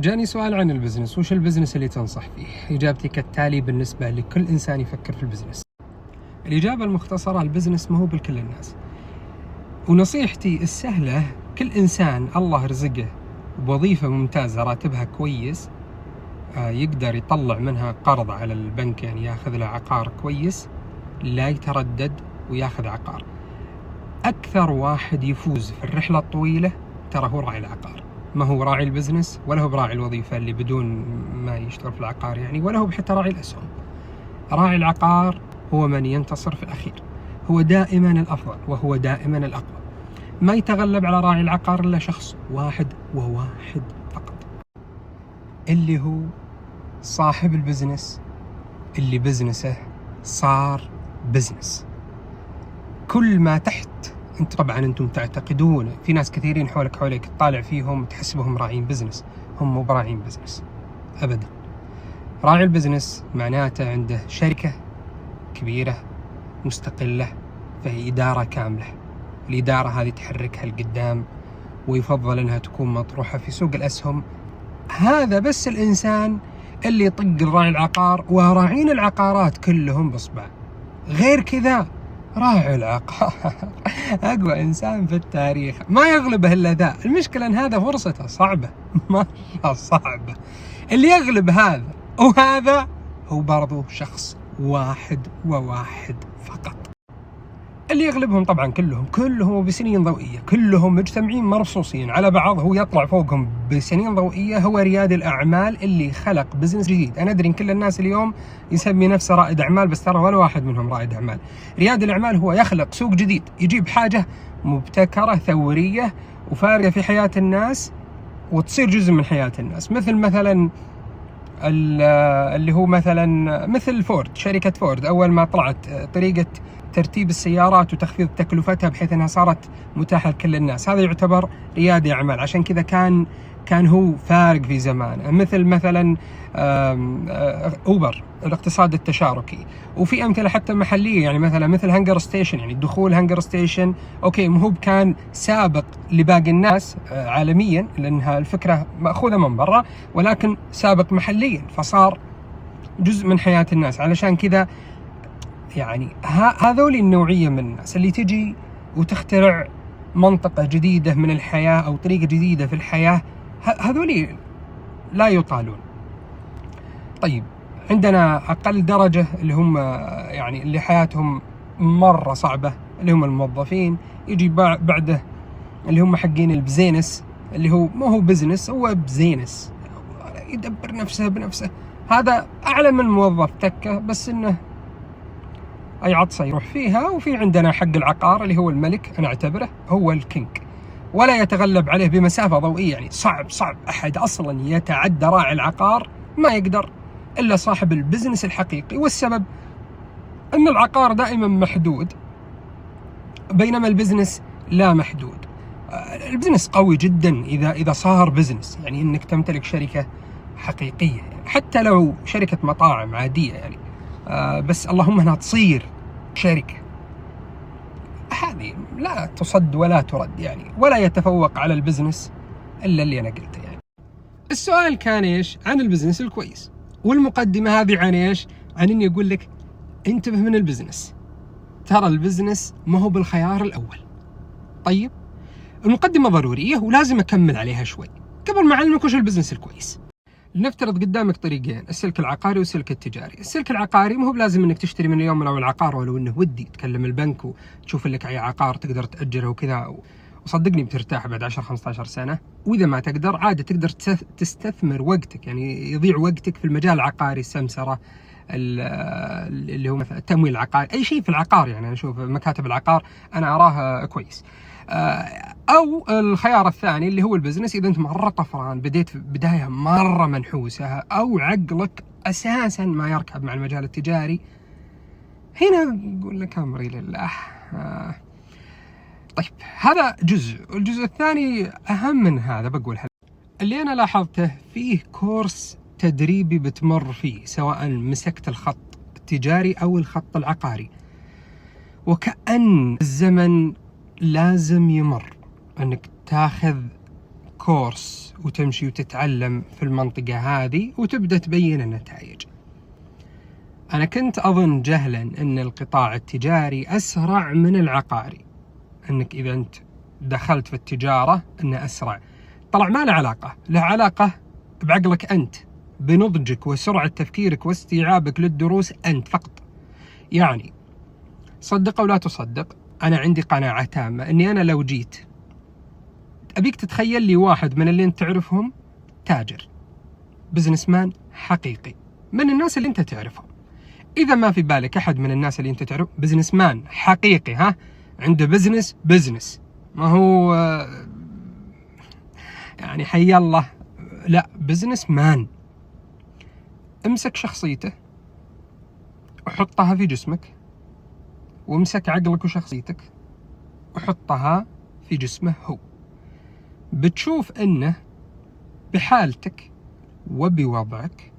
جاني سؤال عن البزنس، وش البزنس اللي تنصح فيه؟ إجابتي كالتالي بالنسبة لكل إنسان يفكر في البزنس. الإجابة المختصرة: البزنس ما هو بالكل الناس. ونصيحتي السهلة: كل إنسان الله رزقه بوظيفة ممتازة راتبها كويس، يقدر يطلع منها قرض على البنك، يعني ياخذ له عقار كويس، لا يتردد وياخذ عقار. أكثر واحد يفوز في الرحلة الطويلة ترى هو راعي العقار، ما هو راعي البزنس ولا هو براعي الوظيفة اللي بدون ما يشتغل في العقار يعني، ولا هو حتى راعي الأسهم. راعي العقار هو من ينتصر في الأخير، هو دائما الأفضل وهو دائما الأقوى. ما يتغلب على راعي العقار إلا شخص واحد وواحد فقط، اللي هو صاحب البزنس اللي بزنسه صار بزنس. كل ما تحت انتم تعتقدون، في ناس كثيرين حولك تطالع فيهم تحسبهم راعين بزنس، هم مو براعين بزنس أبدا. راعي البزنس معناته عنده شركة كبيرة مستقلة، فهي إدارة كاملة. الإدارة هذه تحركها لقدام، ويفضل أنها تكون مطروحة في سوق الأسهم. هذا بس الإنسان اللي يطق الراعي العقار، وراعين العقارات كلهم بصبع. غير كذا راعي العقار أقوى إنسان في التاريخ، ما يغلبه إلا ذا. المشكلة أن هذا فرصته صعبة، مرة صعبة. اللي يغلب هذا وهذا هو برضو شخص واحد وواحد فقط. اللي يغلبهم طبعا كلهم بسنين ضوئية، كلهم مجتمعين مرصوصين على بعض، هو يطلع فوقهم بسنين ضوئية. هو رياد الأعمال اللي خلق بزنس جديد. أنا أدري إن كل الناس اليوم يسمي نفسه رائد أعمال، بس ترى ولا واحد منهم رائد أعمال. رياد الأعمال هو يخلق سوق جديد، يجيب حاجة مبتكرة ثورية وفارقة في حياة الناس وتصير جزء من حياة الناس. مثلا اللي هو مثل فورد، شركة فورد أول ما طلعت طريقة ترتيب السيارات وتخفيض تكلفتها بحيث أنها صارت متاحة لكل الناس، هذا يعتبر ريادي أعمال. عشان كذا كان هو فارق في زمانه. مثلا أوبر، الاقتصاد التشاركي. وفي أمثلة حتى محلية، يعني مثل هانجر ستيشن، يعني دخول هانجر ستيشن أوكي مو كان سابق لباقي الناس عالميا لأنها الفكرة مأخوذة من برا، ولكن سابق محليا فصار جزء من حياة الناس. علشان كذا يعني هذول النوعية من الناس اللي تجي وتخترع منطقة جديدة من الحياة أو طريقة جديدة في الحياة، هذول لا يطالون. طيب عندنا أقل درجة اللي هم يعني اللي حياتهم مرة صعبة، اللي هم الموظفين. يجي بعده اللي هم حقين البزينس، اللي هو ما هو بزنس، هو بزينس، يدبر نفسه بنفسه. هذا أعلى من موظف تكة، بس إنه أي عطسة يروح فيها. وفي عندنا حق العقار اللي هو الملك، أنا أعتبره هو الكينج، ولا يتغلب عليه بمسافة ضوئية. يعني صعب أحد أصلا يتعدى راعي العقار، ما يقدر إلا صاحب البزنس الحقيقي. والسبب أن العقار دائما محدود، بينما البزنس لا محدود. البزنس قوي جدا إذا صار بزنس، يعني إنك تمتلك شركة حقيقية، يعني حتى لو شركة مطاعم عادية يعني، بس اللهم أنها تصير شركة، هذه لا تصد ولا ترد يعني، ولا يتفوق على البزنس إلا اللي أنا قلته. يعني السؤال كان إيش؟ عن البزنس الكويس، والمقدمة هذه عن إيش؟ عن إني أقول لك انتبه من البزنس، ترى البزنس ما هو بالخيار الأول. طيب المقدمة ضرورية ولازم أكمل عليها شوي قبل ما أعلمك وش البزنس الكويس. لنفترض قدامك طريقين، السلك العقاري والسلك التجاري. السلك العقاري مو بلازم انك تشتري من اليوم من العقار، ولو انه ودي تكلم البنك وتشوف لك اي عقار تقدر تأجره وكذا، وصدقني بترتاح بعد 10-15 سنة. واذا ما تقدر عادي تقدر تستثمر وقتك، يعني يضيع وقتك في المجال العقاري، السمسرة، اللي هو مثلا التمويل العقاري، اي شيء في العقار. يعني انا اشوف مكاتب العقار انا اراها كويس. أو الخيار الثاني اللي هو البزنس، إذا أنت مرة طفران، بديت بداية مرة منحوسة، أو عقلك أساسا ما يركب مع المجال التجاري، هنا أقول لك أمري لله. طيب هذا جزء. الجزء الثاني أهم من هذا، بقول اللي أنا لاحظته فيه كورس تدريبي بتمر فيه، سواء مسكت الخط التجاري أو الخط العقاري، وكأن الزمن لازم يمر انك تاخذ كورس وتمشي وتتعلم في المنطقة هذه وتبدأ تبين النتائج. أنا كنت أظن جهلا أن القطاع التجاري أسرع من العقاري، أنك إذا أنت دخلت في التجارة أنه أسرع. طلع ما له علاقة، له علاقة بعقلك أنت، بنضجك وسرعة تفكيرك واستيعابك للدروس أنت فقط. يعني صدق أو لا تصدق، أنا عندي قناعة تامة أني أنا لو جيت أبيك تتخيل لي واحد من اللي أنت تعرفهم تاجر بزنس مان حقيقي من الناس اللي أنت تعرفهم. إذا ما في بالك أحد من الناس اللي أنت تعرف بزنس مان حقيقي، عنده بزنس ما هو يعني حي الله، لا، بزنس مان. امسك شخصيته وحطها في جسمك، وامسك عقلك وشخصيتك وحطها في جسمه هو، بتشوف أنه بحالتك وبوضعك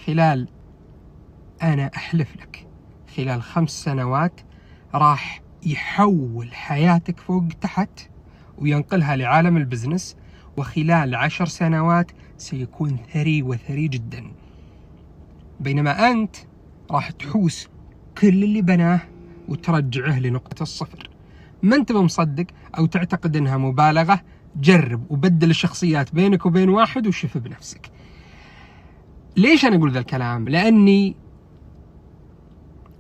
خلال، أنا أحلف لك، خلال 5 سنوات راح يحول حياتك فوق تحت وينقلها لعالم البزنس، وخلال 10 سنوات سيكون ثري وثري جدا. بينما أنت راح تحوس كل اللي بناه وترجعه لنقطة الصفر. ما أنت بمصدق أو تعتقد أنها مبالغة، جرب وبدل الشخصيات بينك وبين واحد وشوف بنفسك. ليش أنا أقول ذا الكلام؟ لأني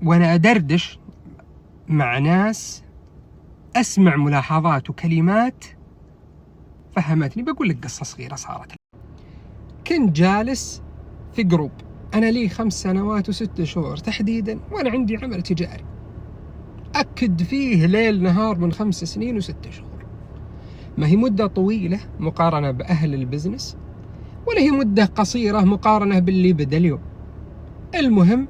وأنا أدردش مع ناس أسمع ملاحظات وكلمات فهمتني. بقول لك قصة صغيرة صارت. كنت جالس في جروب، أنا لي 5 سنوات و6 شهور تحديدا وأنا عندي عمل تجاري أكد فيه ليل نهار من 5 سنين و6 شهور. ما هي مدة طويلة مقارنة بأهل البزنس، ولا هي مدة قصيرة مقارنة باللي بدأ اليوم. المهم،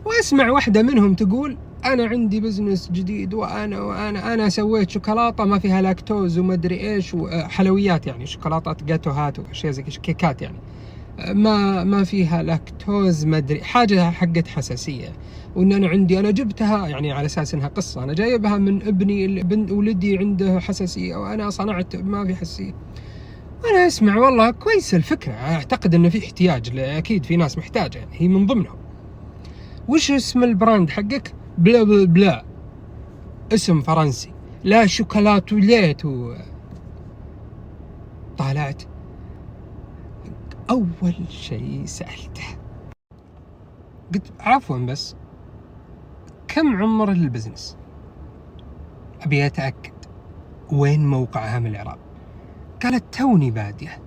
وأسمع واحدة منهم تقول أنا عندي بزنس جديد وأنا سويت شوكولاتة ما فيها لاكتوز وما أدري إيش، وحلويات يعني شوكولاتات جاتوهات وأشياء زي كيكات يعني ما فيها لاكتوز ما أدري حاجة حقت حساسية، وإن أنا جبتها يعني على أساس إنها قصة، أنا جايبها من ابن ولدي عنده حساسية وأنا صنعت ما في حساسية. أنا أسمع والله كويس الفكرة، أعتقد إن في احتياج، أكيد في ناس محتاجة يعني، هي من ضمنهم. وش اسم البراند حقك؟ بلا بلا بلا، اسم فرنسي، لا شوكولاتوليت طالعت أول شيء سألته قلت عفوا بس كم عمر البزنس؟ أبي أتأكد وين موقعها من الإعراب. قالت توني بادية.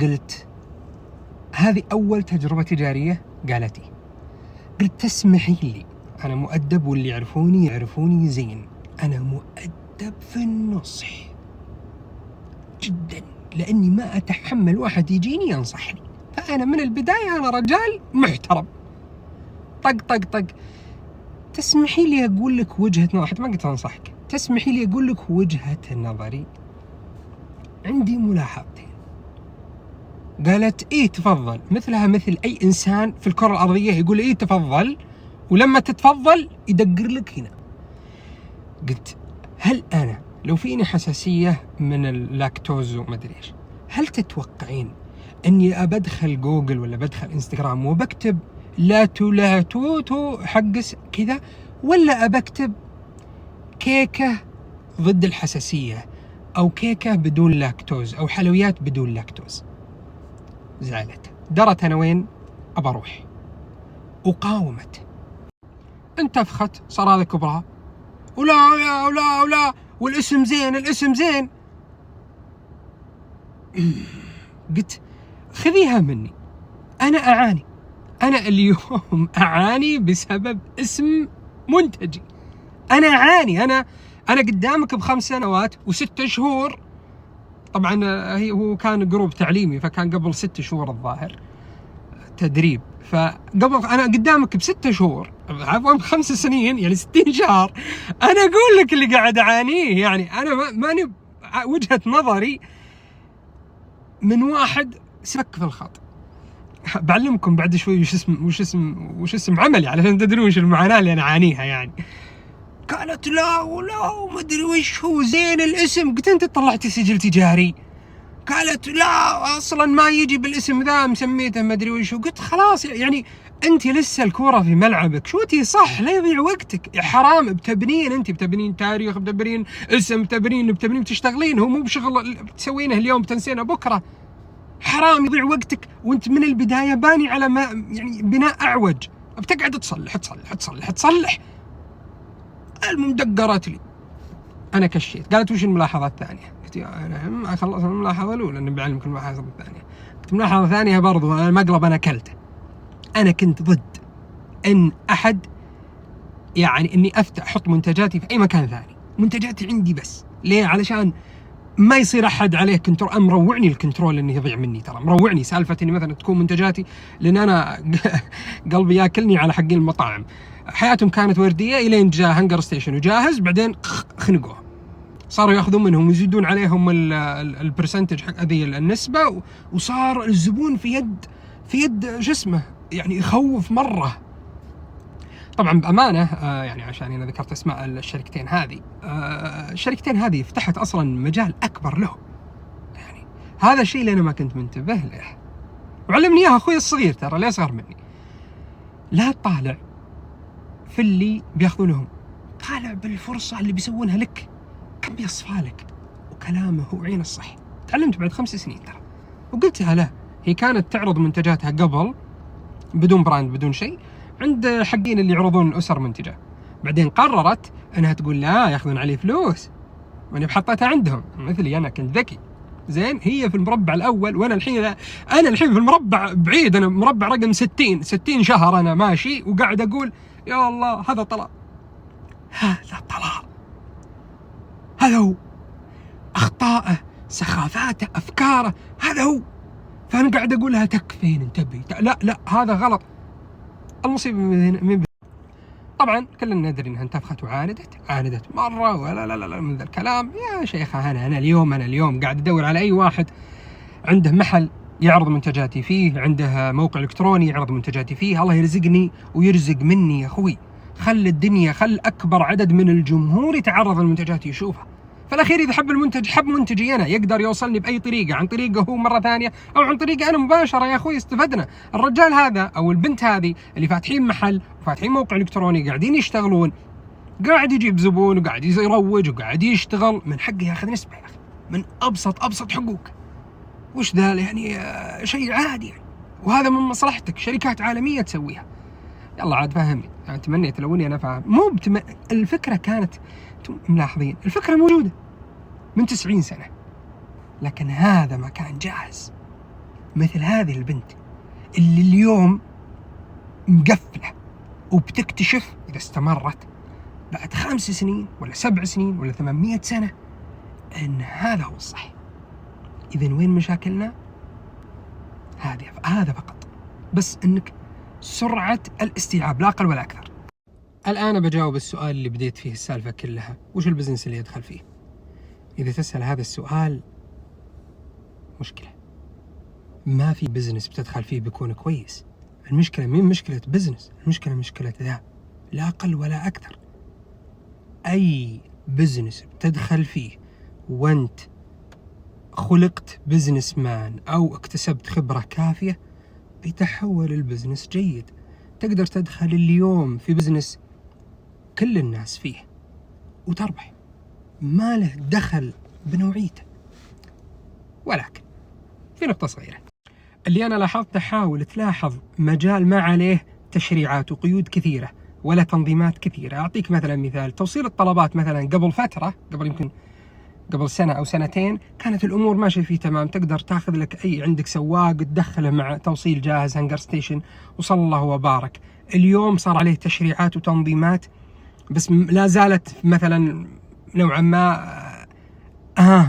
قلت هذه أول تجربة تجارية؟ قالت إيه. قلت تسمحي لي، أنا مؤدب واللي يعرفوني زين، أنا مؤدب في النصح جدا، لأني ما أتحمل واحد يجيني ينصحني، فأنا من البداية أنا رجال محترم. طق طق طق. تسمحي لي أقول لك وجهة نظر، حتى ما قلت أنصحك، تسمحي لي أقول لك وجهة نظري، عندي ملاحظتين. قالت إيه تفضل، مثلها مثل أي إنسان في الكرة الأرضية يقول إيه تفضل، ولما تتفضل يدقر لك هنا. قلت هل أنا لو فيني حساسية من اللاكتوز وما أدري إيش، هل تتوقعين أني أبدخل جوجل ولا بدخل إنستغرام وبكتب لا توتو حقس كذا، ولا أبكتب كيكة ضد الحساسية أو كيكة بدون لاكتوز أو حلويات بدون لاكتوز؟ زعلت، درت أنا وين أبى أروح، وقاومت، انتفخت، صار هذا كبرها، ولا ولا ولا ولا والاسم زين. قلت خذيها مني، أنا اليوم أعاني بسبب اسم منتجي، أنا أعاني، أنا قدامك ب5 سنوات و6 شهور. طبعا هو كان جروب تعليمي، فكان قبل 6 شهور الظاهر تدريب، فقبل أنا قدامك ب6 شهور، عفوا 5 سنين يعني 60 شهر. أنا أقول لك اللي قاعد أعانيه، يعني أنا ماني وجهة نظري من واحد سك في الخط. بعلمكم بعد شوي وش اسم عملي علشان تدرون وش المعاناة اللي أنا أعانيها يعني. قالت لا ولا ما أدري وش هو زين الاسم. قلت أنت طلعتي سجل تجاري؟ قالت لا اصلا ما يجي بالاسم ذا، مسميته ما ادري وش. قلت خلاص يعني انت لسه الكوره في ملعبك، شو تي صح، لا يضيع وقتك يا حرام. بتبنين انت، بتبنين تاريخ، بتبنين اسم، بتبنين تشتغلين، هو مو بشغل تسوينه اليوم بتنسينه بكره. حرام يضيع وقتك وانت من البدايه باني على ما يعني بناء اعوج، بتقعد تصلح. المهم دقرت لي، انا كشيت. قالت وش الملاحظه الثانيه؟ قلت انا ما خلصنا الملاحظه الاولى، انا بعلمك الملاحظه الثانيه. قلت ملاحظه ثانيه برضو، المقلب انا اكلته. انا كنت ضد ان احد يعني اني احط منتجاتي في اي مكان ثاني، منتجاتي عندي بس. ليه؟ علشان ما يصير احد عليه كنترول. مروعني الكنترول انه يضيع مني، ترى مروعني سالفه اني مثلا تكون منتجاتي، لان انا قلبي ياكلني على حقين المطاعم، حياتهم كانت ورديه الين جاء هنجر ستيشن وجاهز، بعدين خنقوه، صاروا ياخذون منهم ويزيدون عليهم البرسنتج حق هذه النسبه، وصار الزبون في يد شو اسمه، يعني يخوف مره. طبعا بامانه يعني عشان انا ذكرت اسماء الشركتين هذه، الشركتين هذه فتحت اصلا مجال اكبر له. يعني هذا الشيء اللي انا ما كنت منتبه له، وعلمني اياه اخوي الصغير ترى اللي اصغر مني. لا تطالع في اللي بياخذونهم، طالع بالفرصه اللي بيسوونها لك، كم بيصفى لك. وكلامه هو عين الصح. تعلمت بعد 5 سنين ترى، وقلتها له. هي كانت تعرض منتجاتها قبل بدون براند بدون شيء عند حقين اللي يعرضون اسر منتجه، بعدين قررت انها تقول لا ياخذون عليه فلوس، وانا بحطتها عندهم. مثلي انا كنت ذكي، زين. هي في المربع الاول وانا الحين في المربع بعيد، انا مربع رقم 60 شهر انا ماشي وقاعد اقول يا الله هذا طلال، هذا هو، اخطائه، سخافاته، افكاره، هذا هو. فانا قاعد اقول لها تكفين انتبهي، لا هذا غلط. المصيبه من طبعا كلنا ندري انها انتفخت وعاندت مره، ولا لا من ذا الكلام. يا شيخه انا اليوم قاعد ادور على اي واحد عنده محل يعرض منتجاتي فيه، عنده موقع الكتروني يعرض منتجاتي فيه، الله يرزقني ويرزق مني يا اخوي. خل اكبر عدد من الجمهور يتعرض لمنتجاتي يشوفها. فالاخير اذا حب المنتج، حب منتجي انا، يقدر يوصلني باي طريقه، عن طريقه هو مره ثانيه او عن طريقه انا مباشره. يا اخوي استفدنا. الرجال هذا او البنت هذه اللي فاتحين محل وفاتحين موقع الكتروني قاعدين يشتغلون، قاعد يجيب زبون وقاعد يروج وقاعد يشتغل، من حقه ياخذ نسبه يا اخي، من ابسط حقوق. وش ذا يعني شيء عادي يعني. وهذا من مصلحتك، شركات عالميه تسويها. يلا عاد فهمني، يعني تمنيت لو اني انا فاهم. الفكره كانت ملاحظين، الفكره موجوده من 90 سنه، لكن هذا ما كان جاهز. مثل هذه البنت اللي اليوم مقفله وبتكتشف اذا استمرت بعد 5 سنين ولا 7 سنين ولا 800 سنه ان هذا هو الصح. اذا وين مشاكلنا؟ هذا فقط، بس انك سرعه الاستيعاب لا اقل ولا اكثر. الآن بجاوب السؤال اللي بديت فيه السالفة كلها، وش البزنس اللي يدخل فيه؟ إذا تسأل هذا السؤال مشكلة. ما في بزنس بتدخل فيه بيكون كويس. المشكلة مين مشكلة بزنس، المشكلة مشكلة ذا، لا أقل ولا أكثر. أي بزنس بتدخل فيه وانت خلقت بزنس مان أو اكتسبت خبرة كافية، بيتحول البزنس جيد. تقدر تدخل اليوم في بزنس كل الناس فيه وتربح، ما له دخل بنوعيته. ولكن في نقطة صغيرة اللي أنا لاحظت، حاول تلاحظ مجال ما عليه تشريعات وقيود كثيرة ولا تنظيمات كثيرة. أعطيك مثلا مثال، توصيل الطلبات مثلا قبل فترة، يمكن قبل سنة أو سنتين، كانت الأمور ماشية فيه تمام. تقدر تاخذ لك عندك سواق تدخله مع توصيل جاهز هنجر ستيشن وصلى الله وبارك. اليوم صار عليه تشريعات وتنظيمات، بس لا زالت مثلا نوعا ما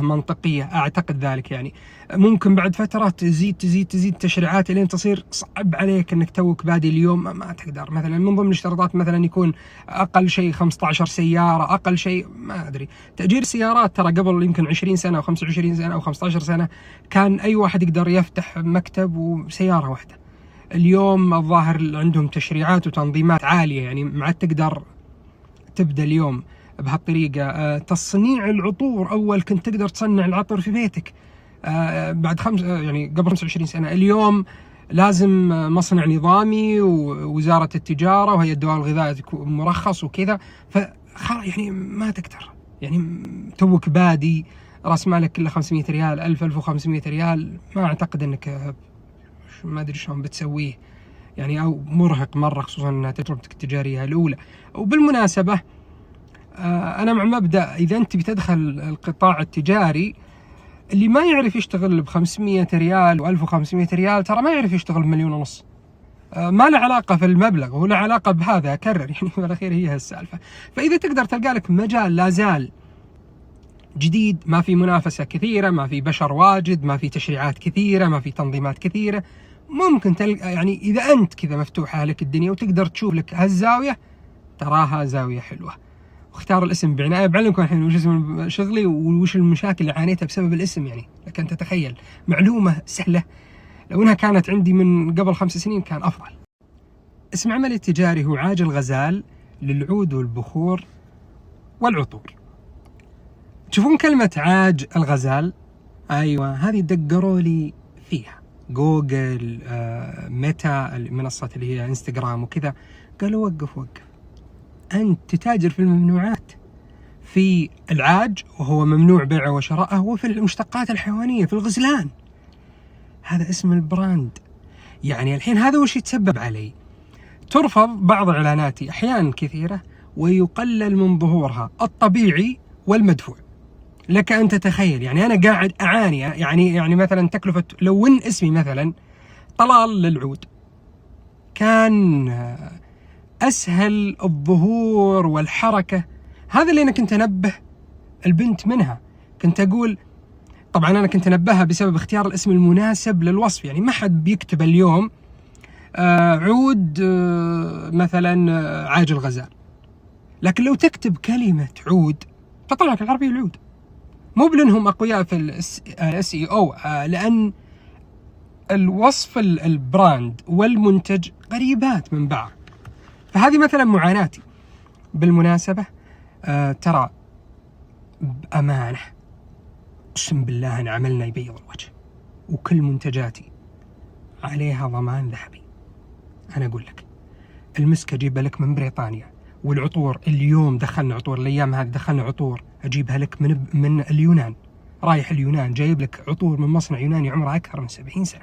منطقية، أعتقد ذلك. يعني ممكن بعد فترة تزيد تشريعات لين تصير صعب عليك أنك توك بادي اليوم ما تقدر. مثلا من ضمن الاشتراطات مثلا يكون أقل شيء 15 سيارة، أقل شيء ما أدري. تأجير السيارات ترى قبل يمكن 20 سنة أو 25 سنة أو 15 سنة كان أي واحد يقدر يفتح مكتب وسيارة واحدة. اليوم الظاهر عندهم تشريعات وتنظيمات عالية، يعني ما عاد تقدر تبدأ اليوم بهالطريقة. تصنيع العطور، أول كنت تقدر تصنع العطر في بيتك، بعد يعني قبل 25 سنة. اليوم لازم مصنع نظامي ووزارة التجارة وهي الدواء الغذائي تكون مرخص وكذا، يعني ما تقدر، يعني توك بادي راس مالك كله 500 ريال 1500 ريال، ما اعتقد انك ما ادري شلون بتسويه يعني، او مرهق مره، خصوصا انها تجربتك التجاريه الاولى. وبالمناسبه انا مع مبدا اذا انت بتدخل القطاع التجاري، اللي ما يعرف يشتغل ب 500 ريال و 1500 ريال ترى ما يعرف يشتغل ب1.5 مليون. ما له علاقه في المبلغ، هو له علاقه بهذا، اكرر يعني بالاخير هي هالسالفه. فاذا تقدر تلقى لك مجال لا زال جديد، ما في منافسه كثيره، ما في بشر واجد، ما في تشريعات كثيره، ما في تنظيمات كثيره، ممكن تلقى يعني اذا انت كذا مفتوحه لك الدنيا وتقدر تشوف لك هالزاويه، تراها زاويه حلوه. واختار الاسم بعنايه. بعلمكم الحين وش اسم شغلي وش المشاكل اللي عانيتها بسبب الاسم يعني، لكن تتخيل معلومه سهله لو انها كانت عندي من قبل 5 سنين كان افضل. اسم عملي التجاري هو عاج الغزال للعود والبخور والعطور. تشوفون كلمة عاج الغزال؟ ايوه، هذه دقروا لي فيها جوجل، ميتا، المنصة اللي هي انستغرام وكذا، قالوا وقف انت تتاجر في الممنوعات، في العاج وهو ممنوع بيعه وشراءه، وفي المشتقات الحيوانية في الغزلان، هذا اسم البراند. يعني الحين هذا وش يتسبب علي؟ ترفض بعض اعلاناتي احيانا كثيرة ويقلل من ظهورها الطبيعي والمدفوع. لك ان تتخيل يعني انا قاعد اعاني، يعني مثلا تكلفة لو ان اسمي مثلا طلال للعود كان اسهل الظهور والحركة، هذا اللي انا كنت انبه البنت منها. كنت اقول طبعا انا كنت انبهها بسبب اختيار الاسم المناسب للوصف، يعني ما حد بيكتب اليوم عود مثلا عاج الغزال، لكن لو تكتب كلمة عود تطلع لك العربية العود. مو بلانهم اقوياء في الاس اي او، لان الوصف البراند والمنتج قريبات من بعض. فهذه مثلا معاناتي. بالمناسبة ترى بأمانة اقسم بالله ان عملنا يبيض الوجه، وكل منتجاتي عليها ضمان ذهبي. انا اقول لك المسك اجيبها لك من بريطانيا، والعطور اليوم دخلنا عطور، الايام هذه دخلنا عطور اجيبها لك من اليونان، رايح اليونان جايب لك عطور من مصنع يوناني عمره اكثر من 70 سنة.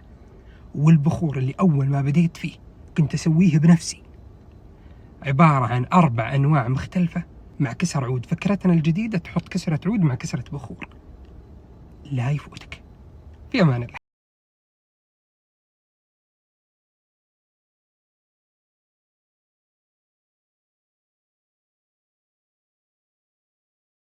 والبخور اللي اول ما بديت فيه كنت اسويه بنفسي، عبارة عن 4 انواع مختلفة مع كسر عود. فكرتنا الجديدة تحط كسرة عود مع كسرة بخور. لا يفوتك. في امان الله.